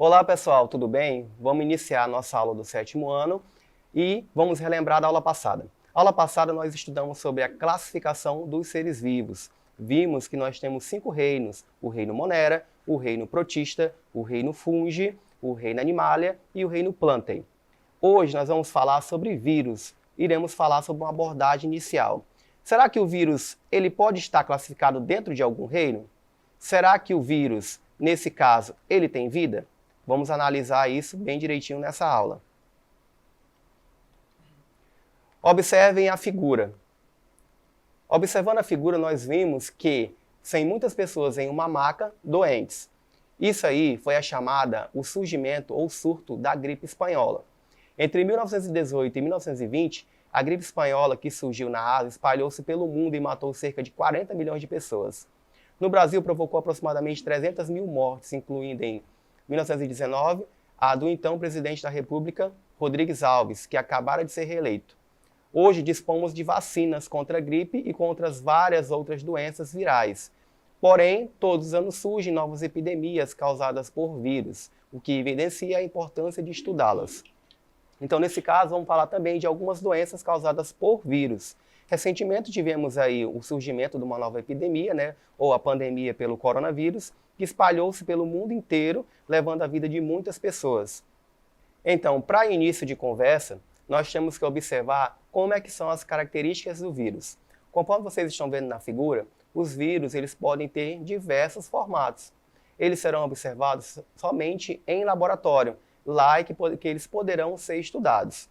Olá pessoal, tudo bem? Vamos iniciar a nossa aula do sétimo ano e vamos relembrar da aula passada. Aula passada nós estudamos sobre a classificação dos seres vivos. Vimos que nós temos 5 reinos: o reino Monera, o reino Protista, o reino Fungi, o reino Animalia e o reino Plantae. Hoje nós vamos falar sobre vírus. Iremos falar sobre uma abordagem inicial. Será que o vírus ele pode estar classificado dentro de algum reino? Será que o vírus, nesse caso, ele tem vida? Vamos analisar isso bem direitinho nessa aula. Observem a figura. Observando a figura, nós vimos que tem muitas pessoas em uma maca doentes. Isso aí foi a chamada, o surgimento ou surto da gripe espanhola. Entre 1918 e 1920, a gripe espanhola que surgiu na Ásia espalhou-se pelo mundo e matou cerca de 40 milhões de pessoas. No Brasil, provocou aproximadamente 300 mil mortes, incluindo em 1919, a do então presidente da República, Rodrigues Alves, que acabara de ser reeleito. Hoje dispomos de vacinas contra a gripe e contra as várias outras doenças virais. Porém, todos os anos surgem novas epidemias causadas por vírus, o que evidencia a importância de estudá-las. Então, nesse caso, vamos falar também de algumas doenças causadas por vírus. Recentemente tivemos aí o surgimento de uma nova epidemia, ou a pandemia pelo coronavírus, que espalhou-se pelo mundo inteiro, levando a vida de muitas pessoas. Então, para início de conversa, nós temos que observar como é que são as características do vírus. Conforme vocês estão vendo na figura, os vírus eles podem ter diversos formatos. Eles serão observados somente em laboratório, lá é que eles poderão ser estudados.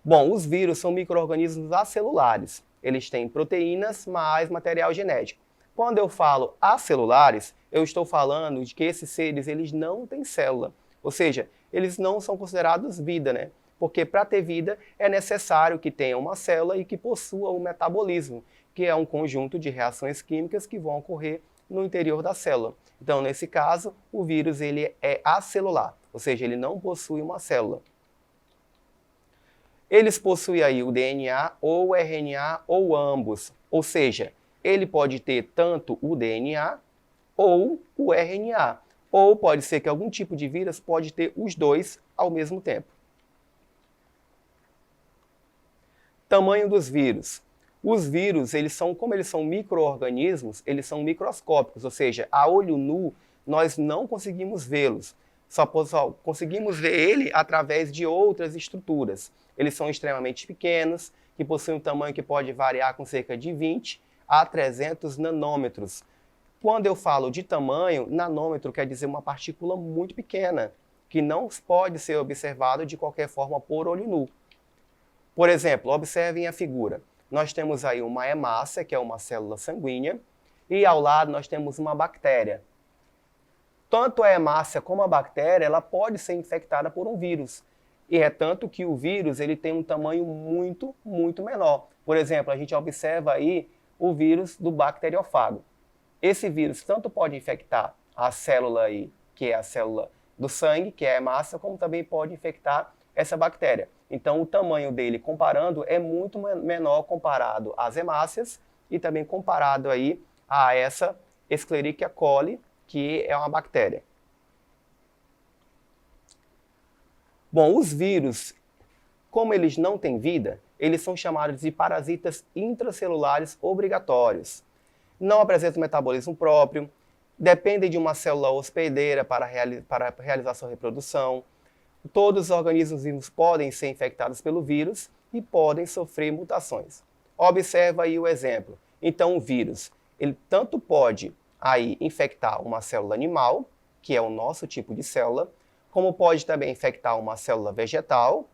Bom, os vírus são micro-organismos acelulares. Eles têm proteínas mais material genético. Quando eu falo acelulares, eu estou falando de que esses seres eles não têm célula. Ou seja, eles não são considerados vida, Porque para ter vida é necessário que tenha uma célula e que possua o metabolismo, que é um conjunto de reações químicas que vão ocorrer no interior da célula. Então, nesse caso, o vírus ele é acelular, ou seja, ele não possui uma célula. Eles possuem aí o DNA ou o RNA ou ambos, ou seja, ele pode ter tanto o DNA ou o RNA, ou pode ser que algum tipo de vírus pode ter os dois ao mesmo tempo. Tamanho dos vírus. Os vírus, como eles são micro-organismos, eles são microscópicos, ou seja, a olho nu nós não conseguimos vê-los. Só conseguimos ver ele através de outras estruturas. Eles são extremamente pequenos, que possuem um tamanho que pode variar com cerca de 20 a 300 nanômetros. Quando eu falo de tamanho, nanômetro quer dizer uma partícula muito pequena, que não pode ser observado de qualquer forma por olho nu. Por exemplo, observem a figura. Nós temos aí uma hemácia, que é uma célula sanguínea, e ao lado nós temos uma bactéria. Tanto a hemácia como a bactéria, ela pode ser infectada por um vírus. E é tanto que o vírus ele tem um tamanho muito, muito menor. Por exemplo, a gente observa aí o vírus do bacteriófago. Esse vírus tanto pode infectar a célula aí, que é a célula do sangue, que é a hemácia, como também pode infectar essa bactéria. Então, o tamanho dele, comparando, é muito menor comparado às hemácias e também comparado aí a essa Escherichia coli, que é uma bactéria. Bom, os vírus, como eles não têm vida, eles são chamados de parasitas intracelulares obrigatórios. Não apresentam metabolismo próprio, dependem de uma célula hospedeira para realizar sua reprodução. Todos os organismos vivos podem ser infectados pelo vírus e podem sofrer mutações. Observa aí o exemplo. Então, o vírus, ele tanto pode aí infectar uma célula animal, que é o nosso tipo de célula, como pode também infectar uma célula vegetal,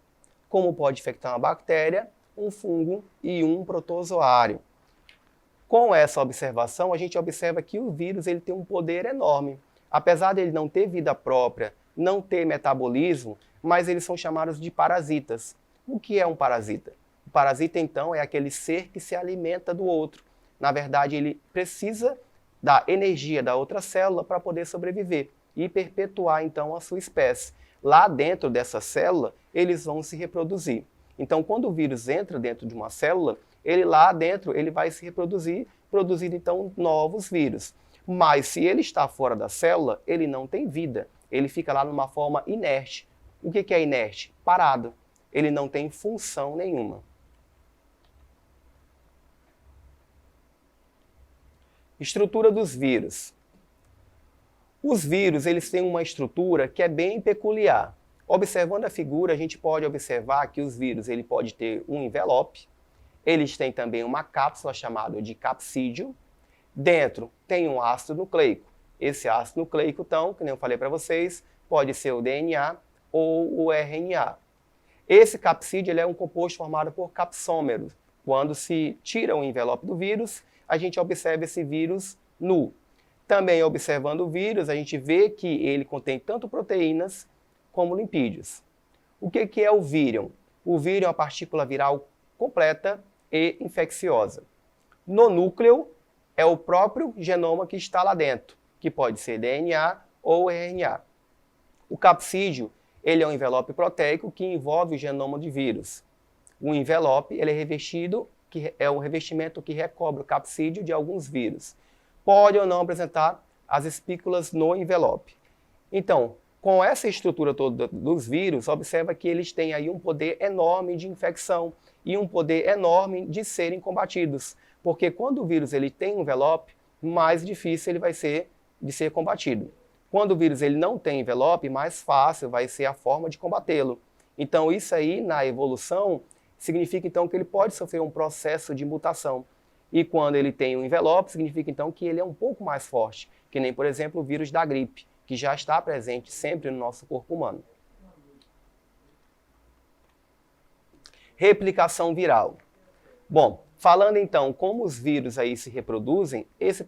como pode infectar uma bactéria, um fungo e um protozoário. Com essa observação, a gente observa que o vírus ele tem um poder enorme. Apesar de ele não ter vida própria, não ter metabolismo, mas eles são chamados de parasitas. O que é um parasita? O parasita, então, é aquele ser que se alimenta do outro. Na verdade, ele precisa da energia da outra célula para poder sobreviver e perpetuar, então, a sua espécie. Lá dentro dessa célula, eles vão se reproduzir. Então, quando o vírus entra dentro de uma célula, ele lá dentro ele vai se reproduzir, produzindo, então, novos vírus. Mas se ele está fora da célula, ele não tem vida. ele fica lá numa forma inerte. O que é inerte? Parado. Ele não tem função nenhuma. Estrutura dos vírus. Os vírus, eles têm uma estrutura que é bem peculiar. Observando a figura, a gente pode observar que os vírus, ele pode ter um envelope, eles têm também uma cápsula chamada de capsídio. Dentro tem um ácido nucleico. Esse ácido nucleico, então, que nem eu falei para vocês, pode ser o DNA ou o RNA. Esse capsídeo ele é um composto formado por capsômeros. Quando se tira o envelope do vírus, a gente observa esse vírus nu. Também observando o vírus, a gente vê que ele contém tanto proteínas como lipídios. O que é o vírion? O vírion é uma partícula viral completa e infecciosa. No núcleo é o próprio genoma que está lá dentro, que pode ser DNA ou RNA. O capsídeo ele é um envelope proteico que envolve o genoma de vírus. O envelope ele é revestido, que é o revestimento que recobre o capsídeo de alguns vírus. Pode ou não apresentar as espículas no envelope. Então, com essa estrutura toda dos vírus, observa que eles têm aí um poder enorme de infecção e um poder enorme de serem combatidos. Porque quando o vírus ele tem um envelope, mais difícil ele vai ser de ser combatido. Quando o vírus ele não tem envelope, mais fácil vai ser a forma de combatê-lo. Então, isso aí, na evolução, significa então que ele pode sofrer um processo de mutação. E quando ele tem um envelope, significa então que ele é um pouco mais forte, que nem, por exemplo, o vírus da gripe, que já está presente sempre no nosso corpo humano. Replicação viral. Bom, falando então como os vírus aí se reproduzem, esse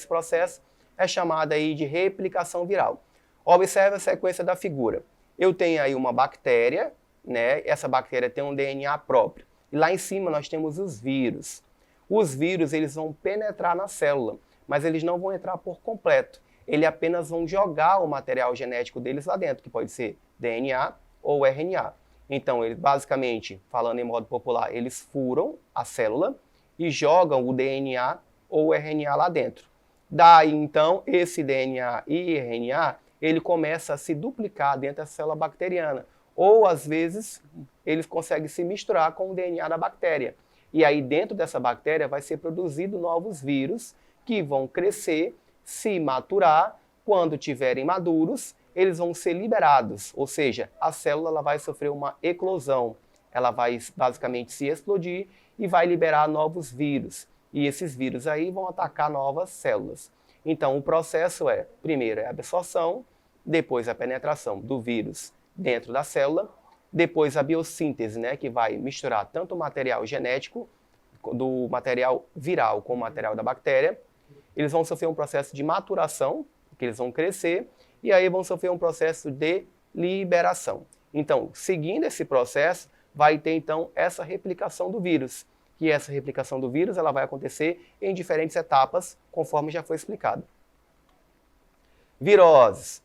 processo é chamado aí de replicação viral. Observe a sequência da figura. Eu tenho aí uma bactéria, né? Essa bactéria tem um DNA próprio. E lá em cima nós temos os vírus. Os vírus eles vão penetrar na célula, mas eles não vão entrar por completo. Eles apenas vão jogar o material genético deles lá dentro, que pode ser DNA ou RNA. Então, eles basicamente, falando em modo popular, eles furam a célula e jogam o DNA ou o RNA lá dentro. Daí, então, esse DNA e RNA, ele começa a se duplicar dentro da célula bacteriana. Ou, às vezes, eles conseguem se misturar com o DNA da bactéria. E aí, dentro dessa bactéria, vai ser produzido novos vírus que vão crescer, se maturar. Quando tiverem maduros, eles vão ser liberados. Ou seja, a célula ela vai sofrer uma eclosão. Ela vai basicamente se explodir e vai liberar novos vírus. E esses vírus aí vão atacar novas células. Então, o processo é, primeiro, é a absorção, depois a penetração do vírus dentro da célula, depois a biossíntese, né, que vai misturar tanto o material genético do material viral com o material da bactéria. Eles vão sofrer um processo de maturação, que eles vão crescer, e aí vão sofrer um processo de liberação. Então, seguindo esse processo, vai ter então essa replicação do vírus. E essa replicação do vírus ela vai acontecer em diferentes etapas, conforme já foi explicado. Viroses.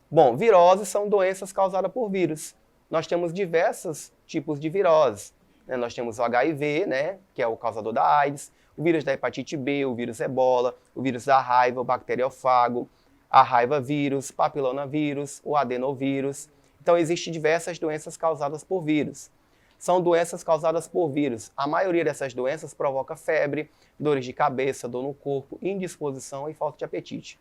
Bom, viroses são doenças causadas por vírus. Nós temos diversos tipos de viroses. Nós temos o HIV, né, que é o causador da AIDS, o vírus da hepatite B, o vírus ebola, o vírus da raiva, o bacteriófago, a raiva vírus, papilonavírus, o adenovírus. Então, existem diversas doenças causadas por vírus. São doenças causadas por vírus. A maioria dessas doenças provoca febre, dores de cabeça, dor no corpo, indisposição e falta de apetite.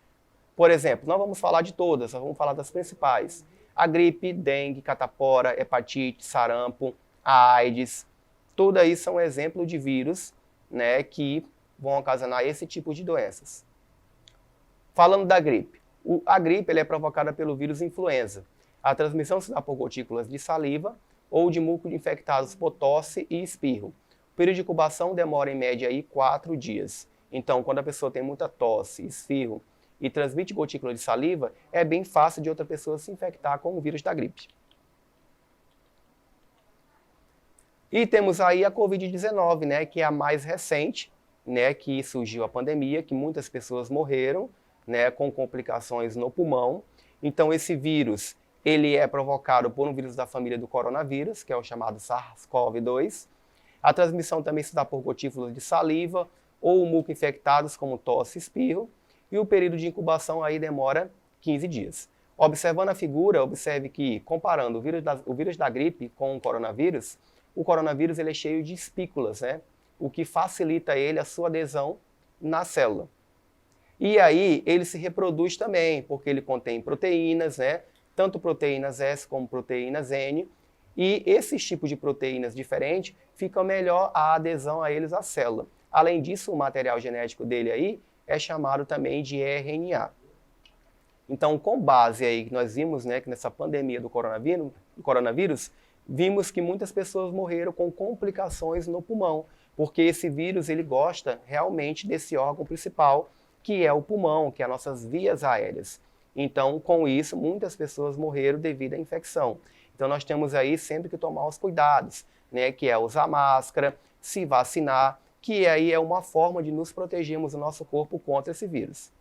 Por exemplo, não vamos falar de todas, só vamos falar das principais. A gripe, dengue, catapora, hepatite, sarampo, a AIDS, tudo aí são exemplos de vírus, né, que vão ocasionar esse tipo de doenças. Falando da gripe. A gripe ele é provocada pelo vírus influenza. A transmissão se dá por gotículas de saliva ou de muco infectados por tosse e espirro. O período de incubação demora em média aí 4 dias. Então, quando a pessoa tem muita tosse, espirro e transmite gotícula de saliva, é bem fácil de outra pessoa se infectar com o vírus da gripe. E temos aí a Covid-19, né, que é a mais recente, né, que surgiu a pandemia, que muitas pessoas morreram, né, com complicações no pulmão. Então esse vírus, ele é provocado por um vírus da família do coronavírus, que é o chamado SARS-CoV-2. A transmissão também se dá por gotículas de saliva ou muco infectados como tosse e espirro. E o período de incubação aí demora 15 dias. Observando a figura, observe que, comparando o vírus da gripe com o coronavírus ele é cheio de espículas, né? O que facilita ele a sua adesão na célula. E aí ele se reproduz também, porque ele contém proteínas, né? Tanto proteínas S como proteínas N, e esses tipos de proteínas diferentes ficam melhor a adesão a eles à célula. Além disso, o material genético dele aí é chamado também de RNA. Então, com base aí que nós vimos, né, que nessa pandemia do coronavírus, vimos que muitas pessoas morreram com complicações no pulmão, porque esse vírus ele gosta realmente desse órgão principal, que é o pulmão, que é as nossas vias aéreas. Então, com isso, muitas pessoas morreram devido à infecção. Então, nós temos aí sempre que tomar os cuidados, né, que é usar máscara, se vacinar, que aí é uma forma de nos protegermos o nosso corpo contra esse vírus.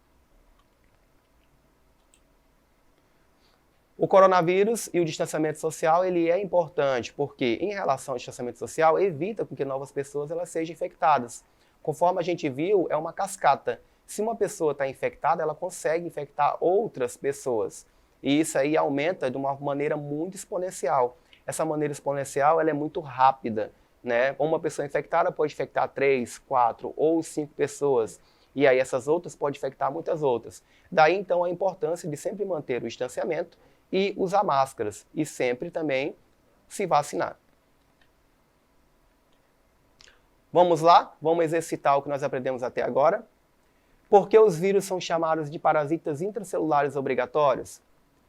O coronavírus e o distanciamento social ele é importante porque, em relação ao distanciamento social, evita que novas pessoas elas sejam infectadas. Conforme a gente viu, é uma cascata. Se uma pessoa está infectada, ela consegue infectar outras pessoas. E isso aí aumenta de uma maneira muito exponencial. Essa maneira exponencial ela é muito rápida, né? Uma pessoa infectada pode infectar 3, 4 ou 5 pessoas. E aí essas outras podem infectar muitas outras. Daí, então, a importância de sempre manter o distanciamento e usar máscaras e sempre também se vacinar. Vamos lá? Vamos exercitar o que nós aprendemos até agora. Por que os vírus são chamados de parasitas intracelulares obrigatórios?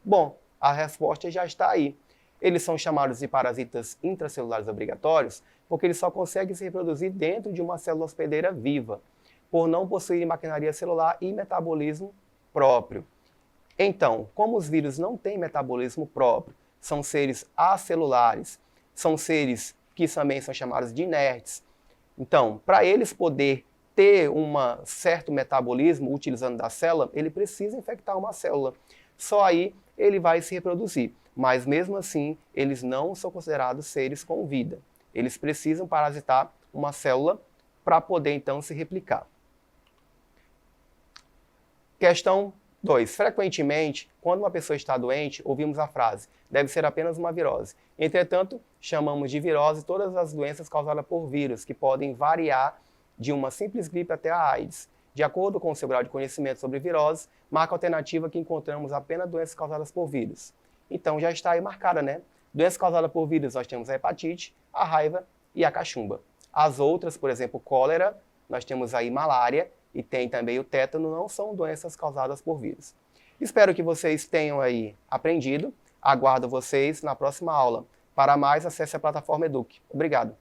Bom, a resposta já está aí. Eles são chamados de parasitas intracelulares obrigatórios porque eles só conseguem se reproduzir dentro de uma célula hospedeira viva, por não possuírem maquinaria celular e metabolismo próprio. Então, como os vírus não têm metabolismo próprio, são seres acelulares, são seres que também são chamados de inertes. Então, para eles poder ter um certo metabolismo utilizando da célula, ele precisa infectar uma célula. Só aí ele vai se reproduzir. Mas mesmo assim, eles não são considerados seres com vida. Eles precisam parasitar uma célula para poder então se replicar. Questão 2. Frequentemente, quando uma pessoa está doente, ouvimos a frase, deve ser apenas uma virose. Entretanto, chamamos de virose todas as doenças causadas por vírus, que podem variar de uma simples gripe até a AIDS. De acordo com o seu grau de conhecimento sobre virose, marca a alternativa que encontramos apenas doenças causadas por vírus. Então já está aí marcada, né? Doenças causadas por vírus, nós temos a hepatite, a raiva e a cachumba. As outras, por exemplo, cólera, nós temos aí malária, e tem também o tétano, não são doenças causadas por vírus. Espero que vocês tenham aí aprendido. Aguardo vocês na próxima aula. Para mais, acesse a plataforma Eduque. Obrigado.